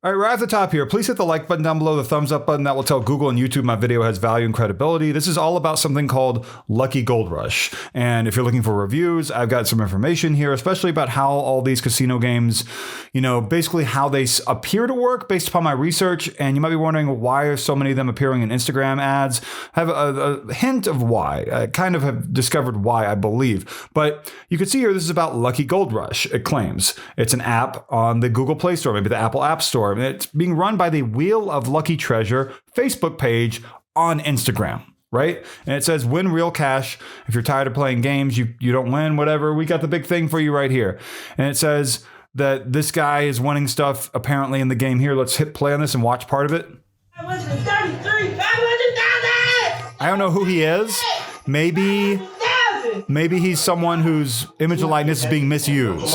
All right, right at the top here, please hit the like button down below, the thumbs up button. That will tell Google and YouTube my video has value and credibility. This is all about something called Lucky Gold Rush. And if you're looking for reviews, I've got some information here, especially about how all these casino games, basically how they appear to work based upon my research. And you might be wondering, why are so many of them appearing in Instagram ads? I have a hint of why. I kind of have discovered why, I believe. But you can see here, this is about Lucky Gold Rush, it claims. It's an app on the Google Play Store, maybe the Apple App Store. It's being run by the Wheel of Lucky Treasure Facebook page on Instagram, right? And it says win real cash. If you're tired of playing games, you don't win, whatever. We got the big thing for you right here. And it says that this guy is winning stuff apparently in the game here. Let's hit play on this and watch part of it. 533, 500,000! I don't know who he is. Maybe he's someone whose image and likeness is being misused.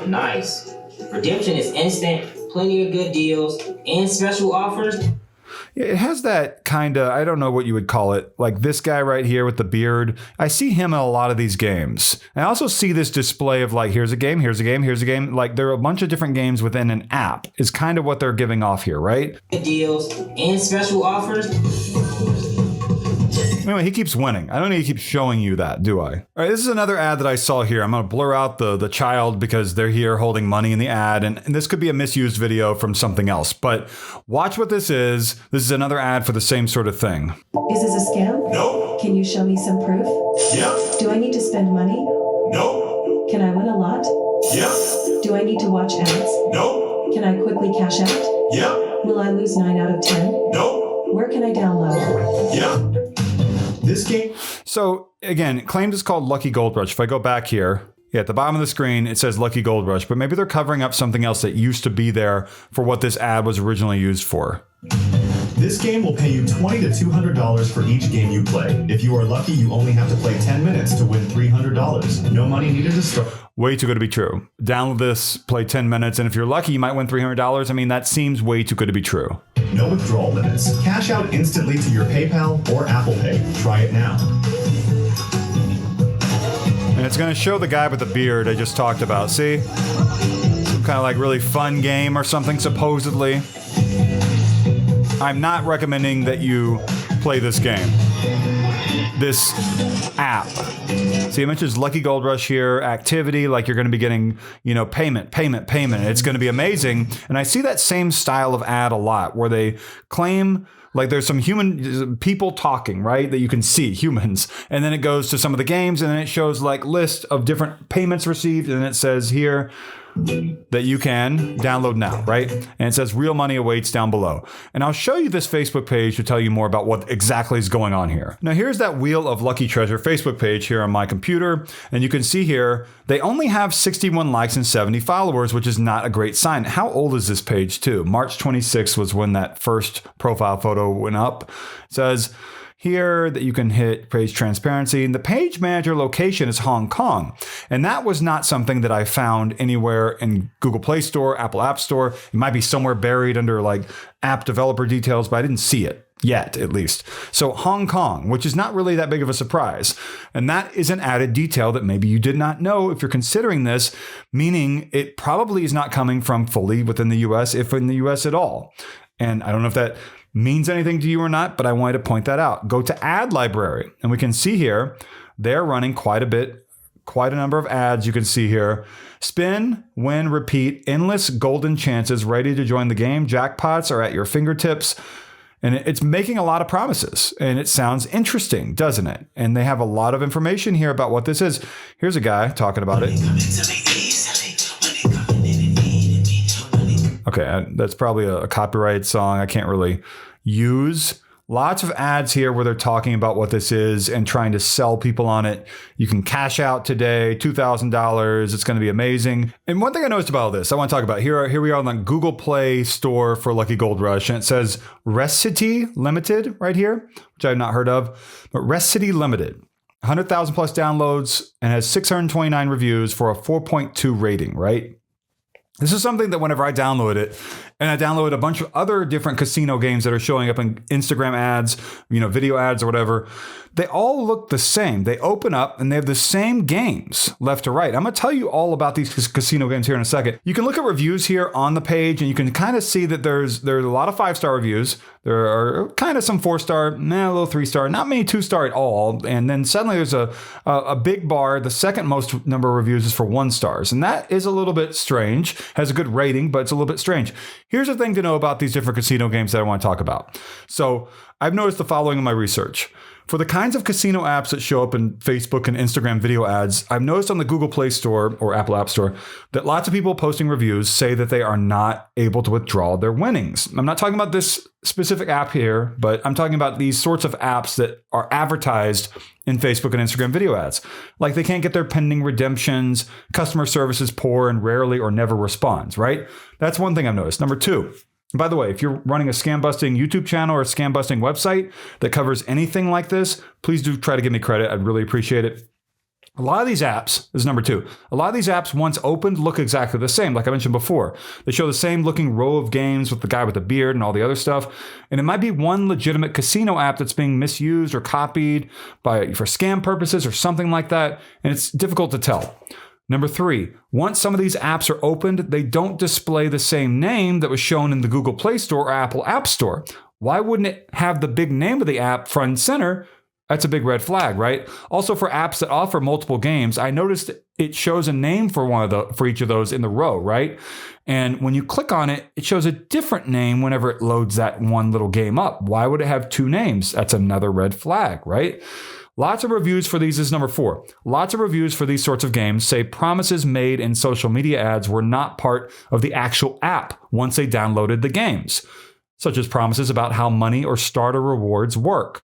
Nice. Redemption is instant. Plenty of good deals and special offers. It has that kind of, I don't know what you would call it, like this guy right here with the beard. I see him in a lot of these games. I also see this display of like, here's a game, here's a game, here's a game. Like there are a bunch of different games within an app is kind of what they're giving off here, right? Good deals and special offers. Anyway, he keeps winning. I don't need to keep showing you that, do I? All right, this is another ad that I saw here. I'm going to blur out the child because they're here holding money in the ad. And this could be a misused video from something else. But watch what this is. This is another ad for the same sort of thing. Is this a scam? No. Can you show me some proof? Yeah. Do I need to spend money? No. Can I win a lot? Yeah. Do I need to watch ads? No. Can I quickly cash out? Yeah. Will I lose 9 out of 10? No. Where can I download? Yeah. This game. So again, it claims it's called Lucky Gold Rush. If I go back here, at the bottom of the screen, it says Lucky Gold Rush, but maybe they're covering up something else that used to be there for what this ad was originally used for. This game will pay you $20 to $200 for each game you play. If you are lucky, you only have to play 10 minutes to win $300. No money needed to start. Way too good to be true. Download this, play 10 minutes, and if you're lucky, you might win $300. I mean, that seems way too good to be true. No withdrawal limits. Cash out instantly to your PayPal or Apple Pay. Try it now. And it's going to show the guy with the beard I just talked about. See? Some kind of like really fun game or something, supposedly. I'm not recommending that you play this game. This app. See, it mentions Lucky Gold Rush here, activity, like you're going to be getting, payment. It's going to be amazing. And I see that same style of ad a lot where they claim like there's some human people talking, right? That you can see, humans. And then it goes to some of the games and then it shows like list of different payments received. And it says here that you can download now, right? And it says real money awaits down below. And I'll show you this Facebook page to tell you more about what exactly is going on here. Now here's that Wheel of Lucky Treasure Facebook page here on my computer. And you can see here, they only have 61 likes and 70 followers, which is not a great sign. How old is this page too? March 26th was when that first profile photo went up. It says here that you can hit page transparency, and the page manager location is Hong Kong. And that was not something that I found anywhere in Google Play Store, Apple App Store. It might be somewhere buried under like app developer details, but I didn't see it yet, at least. So Hong Kong, which is not really that big of a surprise. And that is an added detail that maybe you did not know if you're considering this, meaning it probably is not coming from fully within the US, if in the US at all. And I don't know if that means anything to you or not, but I wanted to point that out. Go to ad library and we can see here, they're running quite a number of ads. You can see here, spin, win, repeat, endless golden chances, ready to join the game. Jackpots are at your fingertips. And it's making a lot of promises and it sounds interesting, doesn't it? And they have a lot of information here about what this is. Here's a guy talking about it. Okay, that's probably a copyrighted song I can't really use. Lots of ads here where they're talking about what this is and trying to sell people on it. You can cash out today, $2,000. It's going to be amazing. And one thing I noticed about this, I want to talk about here we are on the Google Play Store for Lucky Gold Rush, and it says Recity Limited right here, which I've not heard of, but Recity Limited. 100,000 plus downloads and has 629 reviews for a 4.2 rating, right? This is something that whenever I download it, And I downloaded a bunch of other different casino games that are showing up in Instagram ads, video ads or whatever. They all look the same. They open up and they have the same games left to right. I'm going to tell you all about these casino games here in a second. You can look at reviews here on the page and you can kind of see that there's a lot of 5-star reviews. There are kind of some 4-star, a little 3-star, not many 2-star at all. And then suddenly there's a big bar. The second most number of reviews is for 1 stars. And that is a little bit strange. Has a good rating, but it's a little bit strange. Here's the thing to know about these different casino games that I want to talk about. So I've noticed the following in my research. For the kinds of casino apps that show up in Facebook and Instagram video ads, I've noticed on the Google Play Store or Apple App Store that lots of people posting reviews say that they are not able to withdraw their winnings. I'm not talking about this specific app here, but I'm talking about these sorts of apps that are advertised in Facebook and Instagram video ads. Like they can't get their pending redemptions, customer service is poor and rarely or never responds, right? That's one thing I've noticed. Number 2. By the way, if you're running a scam busting YouTube channel or a scam busting website that covers anything like this, please do try to give me credit. I'd really appreciate it. A lot of these apps, this is number 2, a lot of these apps once opened look exactly the same, like I mentioned before. They show the same looking row of games with the guy with the beard and all the other stuff. And it might be one legitimate casino app that's being misused or copied for scam purposes or something like that. And it's difficult to tell. Number 3, once some of these apps are opened, they don't display the same name that was shown in the Google Play Store or Apple App Store. Why wouldn't it have the big name of the app front and center? That's a big red flag, right? Also, for apps that offer multiple games, I noticed it shows a name for each of those in the row, right? And when you click on it, it shows a different name whenever it loads that one little game up. Why would it have 2 names? That's another red flag, right? Lots of reviews for these is number 4. Lots of reviews for these sorts of games say promises made in social media ads were not part of the actual app once they downloaded the games, such as promises about how money or starter rewards work.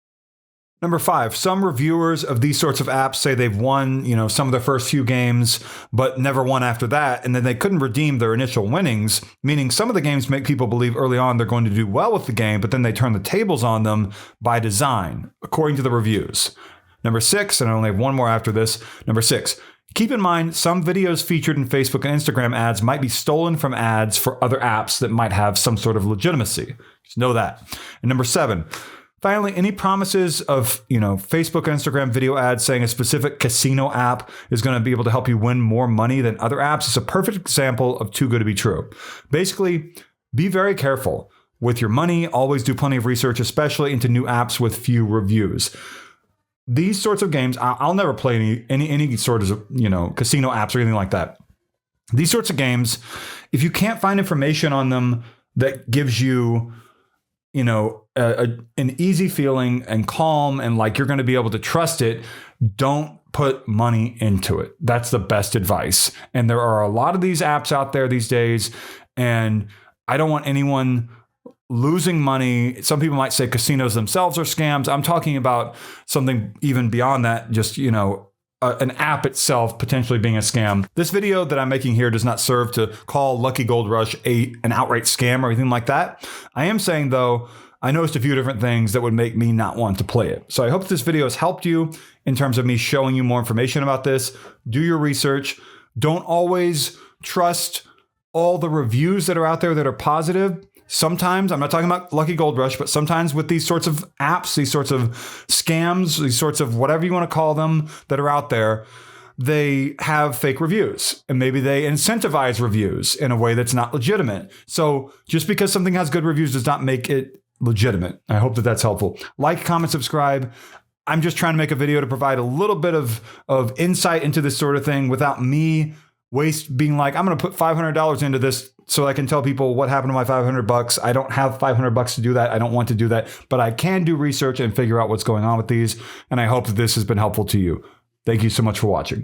Number 5, some reviewers of these sorts of apps say they've won, some of their first few games, but never won after that. And then they couldn't redeem their initial winnings, meaning some of the games make people believe early on they're going to do well with the game, but then they turn the tables on them by design, according to the reviews. Number 6, and I only have one more after this. Number 6, keep in mind some videos featured in Facebook and Instagram ads might be stolen from ads for other apps that might have some sort of legitimacy. Just know that. And number 7, finally, any promises of, Facebook and Instagram video ads saying a specific casino app is going to be able to help you win more money than other apps is a perfect example of too good to be true. Basically, be very careful with your money. Always do plenty of research, especially into new apps with few reviews. These sorts of games, I'll never play any sort of, casino apps or anything like that. These sorts of games, if you can't find information on them that gives you, an easy feeling and calm and like you're going to be able to trust it, don't put money into it. That's the best advice. And there are a lot of these apps out there these days, and I don't want anyone losing money. Some people might say casinos themselves are scams. I'm talking about something even beyond that, just, an app itself potentially being a scam. This video that I'm making here does not serve to call Lucky Gold Rush an outright scam or anything like that. I am saying, though, I noticed a few different things that would make me not want to play it. So I hope this video has helped you in terms of me showing you more information about this. Do your research. Don't always trust all the reviews that are out there that are positive. Sometimes, I'm not talking about Lucky Gold Rush, but sometimes with these sorts of apps, these sorts of scams, these sorts of whatever you want to call them that are out there, they have fake reviews, and maybe they incentivize reviews in a way that's not legitimate. So just because something has good reviews does not make it legitimate. I hope that that's helpful. Like, comment, subscribe. I'm just trying to make a video to provide a little bit of insight into this sort of thing without me being like, I'm going to put $500 into this so I can tell people what happened to my $500. I don't have $500 to do that. I don't want to do that, but I can do research and figure out what's going on with these. And I hope that this has been helpful to you. Thank you so much for watching.